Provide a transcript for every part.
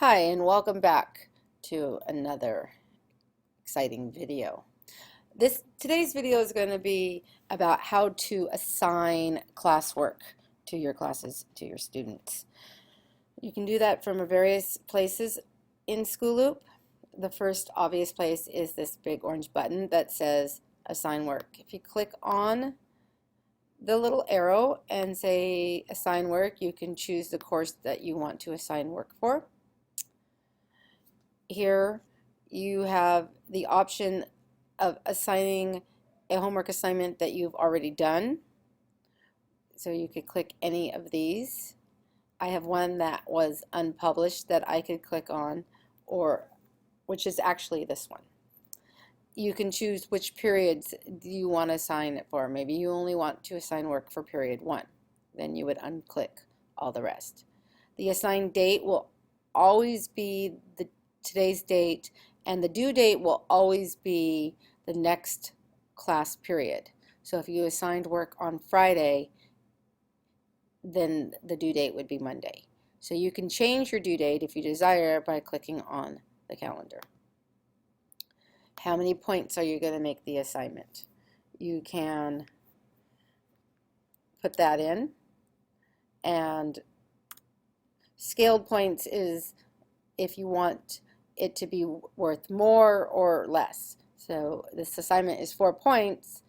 Hi, and welcome back to another exciting video. Today's video is going to be about how to assign classwork to your classes, to your students. You can do that from various places in School Loop. The first obvious place is this big orange button that says Assign Work. If you click on the little arrow and say Assign Work, you can choose the course that you want to assign work for. Here you have the option of assigning a homework assignment that you've already done. So you could click any of these. I have one that was unpublished that I could click on, which is actually this one. You can choose which periods do you want to assign it for. Maybe you only want to assign work for period 1. Then you would unclick all the rest. The assigned date will always be today's date, and the due date will always be the next class period. So if you assigned work on Friday, then the due date would be Monday. So you can change your due date if you desire by clicking on the calendar. How many points are you going to make the assignment? You can put that in, and scaled points is if you want it to be worth more or less. So this assignment is 4 points,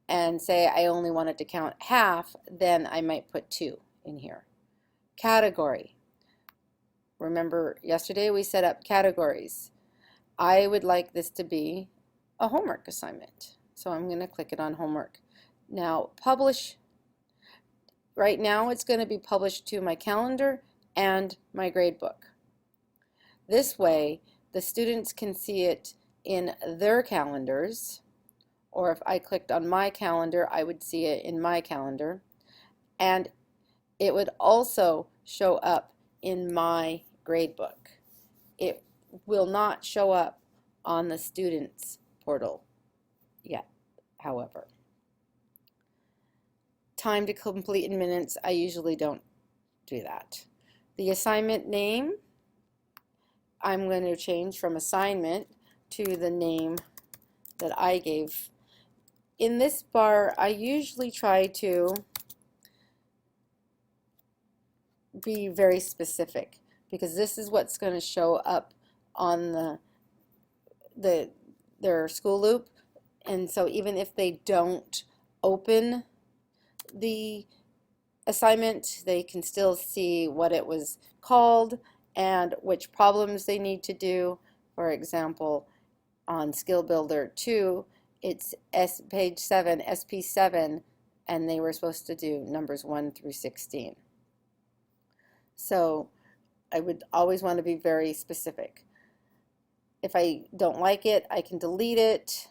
and say I only wanted to count half, then I might put 2 in here. Category. Remember yesterday we set up categories. I would like this to be a homework assignment. So I'm going to click it on homework. Now publish. Right now it's going to be published to my calendar and my gradebook. This way, the students can see it in their calendars, or if I clicked on my calendar, I would see it in my calendar, and it would also show up in my gradebook. It will not show up on the students' portal yet, however. Time to complete in minutes, I usually don't do that. The assignment name, I'm going to change from assignment to the name that I gave. In this bar, I usually try to be very specific because this is what's going to show up on their School Loop. And so even if they don't open the assignment, they can still see what it was called and which problems they need to do. For example, on Skill Builder 2, it's page 7, SP7, and they were supposed to do numbers 1 through 16. So I would always want to be very specific. If I don't like it, I can delete it.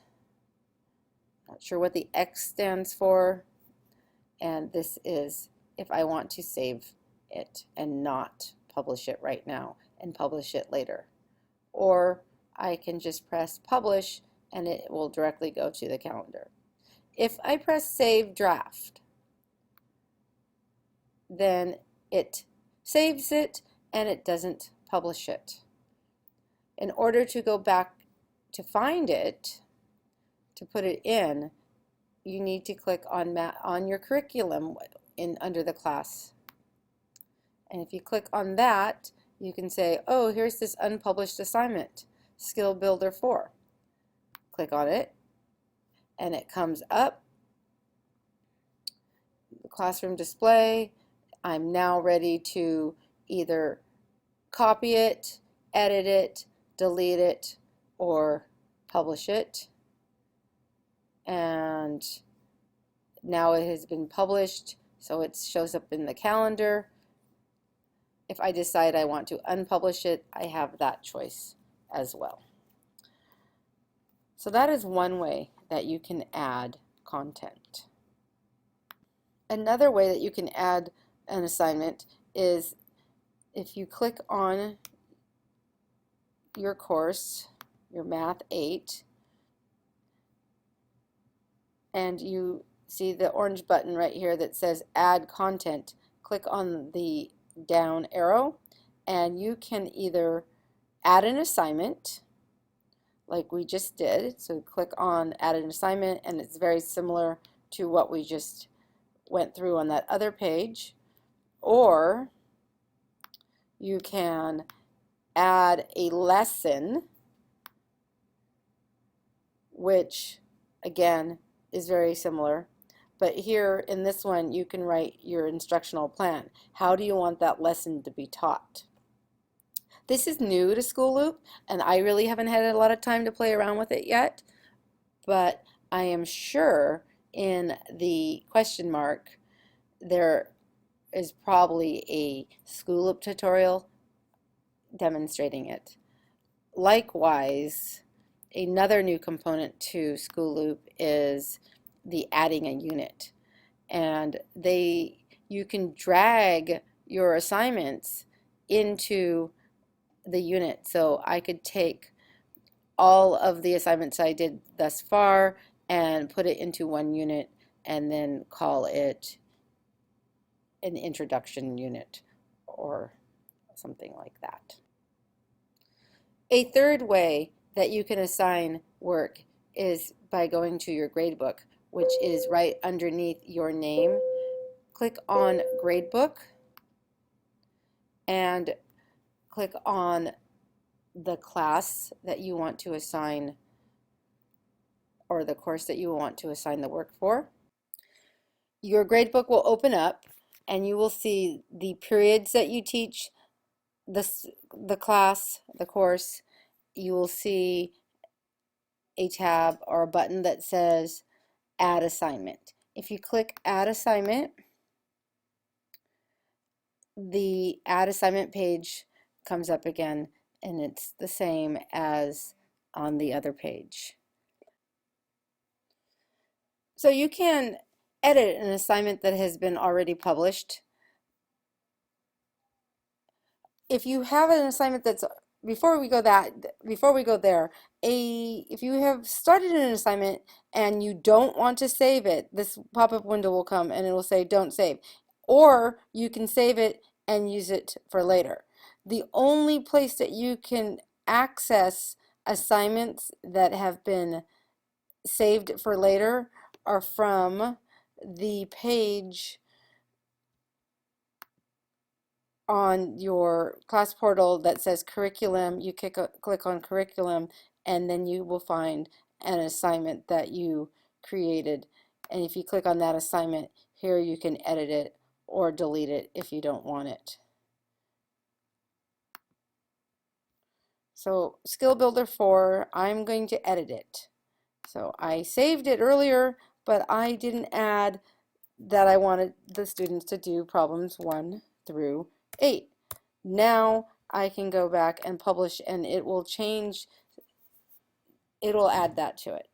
Not sure what the X stands for. And this is if I want to save it and not publish it right now and publish it later. Or I can just press publish and it will directly go to the calendar. If I press save draft, then it saves it and it doesn't publish it. In order to go back to find it, to put it in, you need to click on your curriculum under the class. And if you click on that, you can say, oh, here's this unpublished assignment, Skill Builder 4. Click on it, and it comes up. The classroom display. I'm now ready to either copy it, edit it, delete it, or publish it. And now it has been published, so it shows up in the calendar. If I decide I want to unpublish it, I have that choice as well. So that is one way that you can add content. Another way that you can add an assignment is if you click on your course, your Math 8, and you see the orange button right here that says add content. Click on the down arrow and you can either add an assignment like we just did. So click on add an assignment, and it's very similar to what we just went through on that other page. Or you can add a lesson, which again is very similar. But here in this one, you can write your instructional plan. How do you want that lesson to be taught? This is new to School Loop, and I really haven't had a lot of time to play around with it yet, but I am sure in the question mark there is probably a School Loop tutorial demonstrating it. Likewise, another new component to School Loop is the adding a unit. And you can drag your assignments into the unit. So I could take all of the assignments I did thus far and put it into one unit and then call it an introduction unit or something like that. A third way that you can assign work is by going to your gradebook, which is right underneath your name. Click on Gradebook and click on the class that you want to assign or the course that you want to assign the work for. Your gradebook will open up and you will see the periods that you teach the class, the course. You will see a tab or a button that says Add Assignment. If you click Add Assignment, the Add Assignment page comes up again, and it's the same as on the other page. So you can edit an assignment that has been already published. If you have an assignment that's before we go there, if you have started an assignment and you don't want to save it, this pop-up window will come and it will say don't save. Or you can save it and use it for later. The only place that you can access assignments that have been saved for later are from the page on your class portal that says curriculum. You click on curriculum, and then you will find an assignment that you created. And if you click on that assignment, here you can edit it or delete it if you don't want it. So Skill Builder 4, I'm going to edit it. So I saved it earlier, but I didn't add that I wanted the students to do problems 1 through 8. Now I can go back and publish, and it will change, it will add that to it.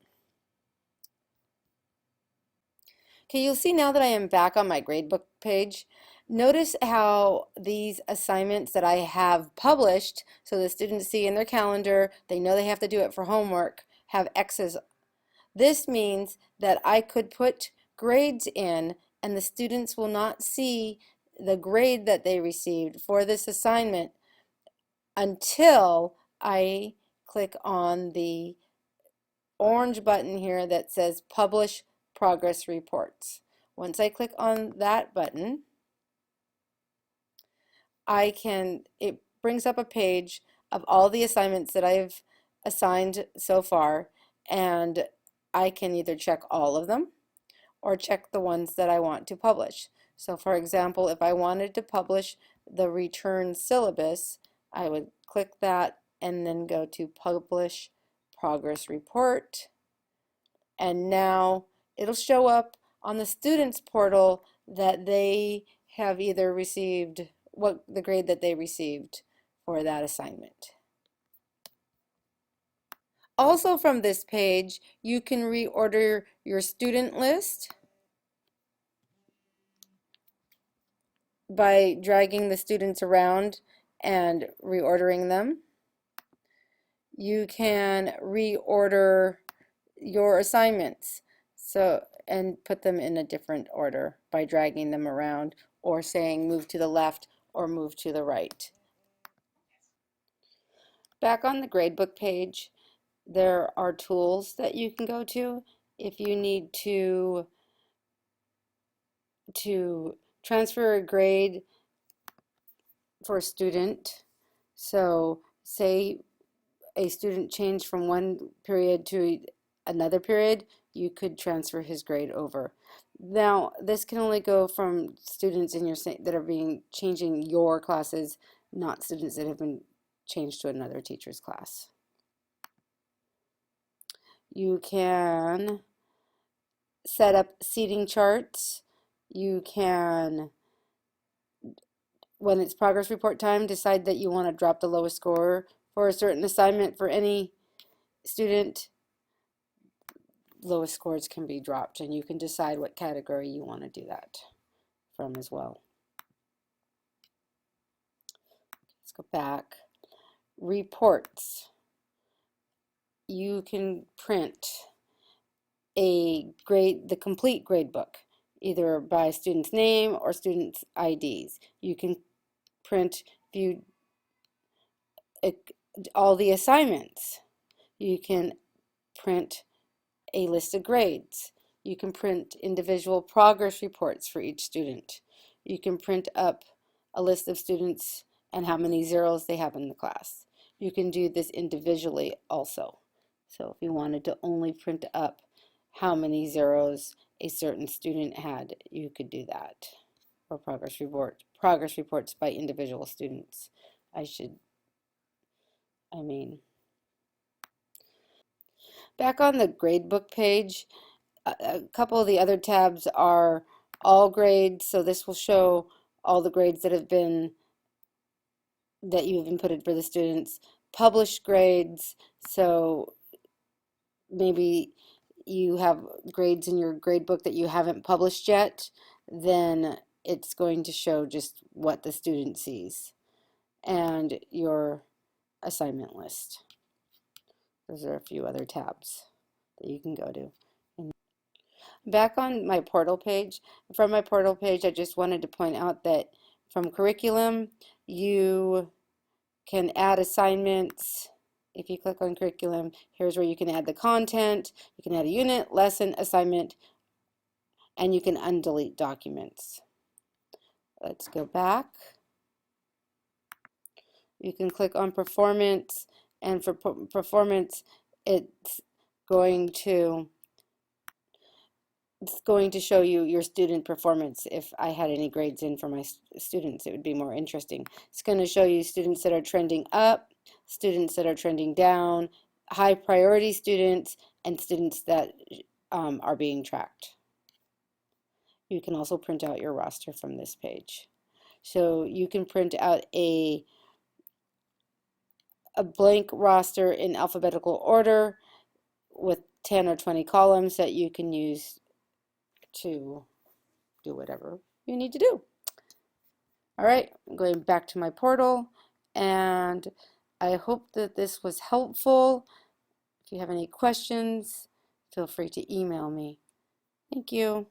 Okay, you'll see now that I am back on my gradebook page. Notice how these assignments that I have published, so the students see in their calendar, they know they have to do it for homework, have X's. This means that I could put grades in, and the students will not see the grade that they received for this assignment until I click on the orange button here that says Publish Progress Reports. Once I click on that button, it brings up a page of all the assignments that I've assigned so far, and I can either check all of them or check the ones that I want to publish. So for example, if I wanted to publish the return syllabus, I would click that and then go to Publish Progress Report. And now it'll show up on the students portal that they have either received what the grade that they received for that assignment. Also from this page, you can reorder your student list by dragging the students around and reordering them. You can reorder your assignments and put them in a different order by dragging them around or saying move to the left or move to the right. Back on the gradebook page, there are tools that you can go to if you need to transfer a grade for a student. So say a student changed from one period to another period, you could transfer his grade over. Now, this can only go from students in your that are being changing your classes, not students that have been changed to another teacher's class. You can set up seating charts. You can, when it's progress report time, decide that you want to drop the lowest score for a certain assignment for any student. Lowest scores can be dropped, and you can decide what category you want to do that from as well. Let's go back. Reports. You can print the complete grade book, either by student's name or student's IDs. You can print all the assignments. You can print a list of grades. You can print individual progress reports for each student. You can print up a list of students and how many zeros they have in the class. You can do this individually also. So if you wanted to only print up how many zeros a certain student had, you could do that. Or progress reports by individual students. Back on the gradebook page, a couple of the other tabs are all grades. So this will show all the grades that you've inputted for the students. Published grades, so maybe you have grades in your gradebook that you haven't published yet, then it's going to show just what the student sees. And your assignment list. Those are a few other tabs that you can go to. Back on my portal page, from my portal page, I just wanted to point out that from curriculum, you can add assignments. If you click on curriculum, here's where you can add the content. You can add a unit, lesson, assignment, and you can undelete documents. Let's go back. You can click on performance, and for performance, it's going to show you your student performance. If I had any grades in for my students, it would be more interesting. It's going to show you students that are trending up, students that are trending down, high priority students, and students that are being tracked. You can also print out your roster from this page. So you can print out a blank roster in alphabetical order with 10 or 20 columns that you can use to do whatever you need to do. All right, I'm going back to my portal, and I hope that this was helpful. If you have any questions, feel free to email me. Thank you.